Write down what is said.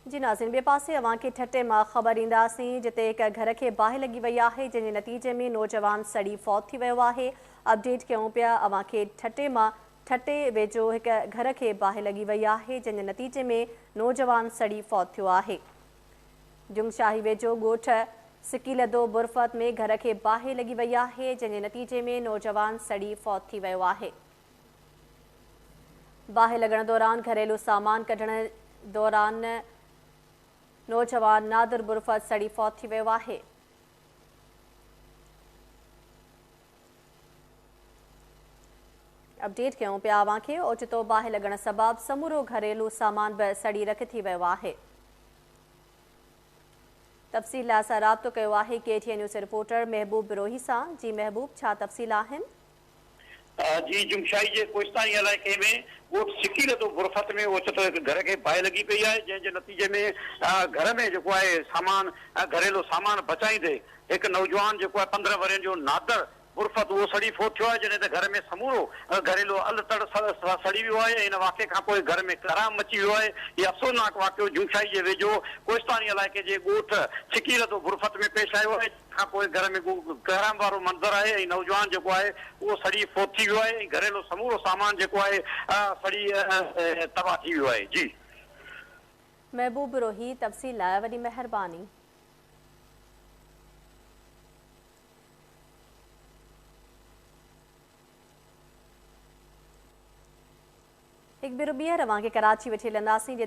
जी नाज़रीन, ॿिए पासे अव्हांखे ठटे मां ख़बर ईंदासीं जिते हिक घर खे बाहि लॻी वई आहे, जंहिंजे नतीजे में नौजवान सड़ी फौत थी वियो आहे। अपडेट कयूं पिया अव्हांखे ठटे वेझो हिक घर खे बाहि लॻी वई आहे, जंहिंजे नतीजे में नौजवान सड़ी फौत थियो आहे। जुंगशाही वेझो ॻोठ सिकीलदो बुरफ़त में घर खे बाहि लॻी वई आहे, जंहिंजे नतीजे में नौजवान सड़ी फौत थी वियो आहे। बाहि लॻण दौरान घरेलू सामान कढण दौरान नौजवान नादिर बुरफ़त सड़ी फौत थी वियो आहे। अपडेट कयूं पिया अव्हांखे ओचितो बाहि लॻण सबबि समूरो घरेलू सामान बि सड़ी रख थी वियो आहे। तफ़सील लाइ असां राब्तो कयो आहे KTN न्यूज़ रिपोर्टर महबूब बिरोही सां। जी महबूब, छा तफ़सील आहिनि? जी जुमशाही के कोस्तानी इलाके में ॻोठ सिकीलदो बुरफ़त में ओचितो हिकु घर के बाहि लगी पई है, जंहिंजे नतीजे में घर में जो है सामान घरेलू सामान बचाईंदे एक नौजवान जो 15 वरनि जो नादर बुरफ़त वो सड़ी फौत थियो है, जॾहिं त घर में समूरो घरेलू अलतड़ सड़ी वियो आहे। इन वाक़े खां पोइ घर में कराम मची वियो आहे। ये अफ़सोसनाक वाक़ियो जुमशाही जे वेझो कोस्तानी इलाके जे ॻोठ सिकीलदो बुरफ़त में पेश आयो आहे। खां पोइ घर में कराम वारो मंज़र आहे ऐं नौजवान जो है वो सड़ी फौत थी वियो आहे। घरेलू समूरो सामान जो है सड़ी तबाह थी वियो आहे। जी महबूब बिरोही, तफ़सील लाइ वॾी महिरबानी। एक भेरो ॿीहर अव्हांखे कराची वठी हलंदासीं।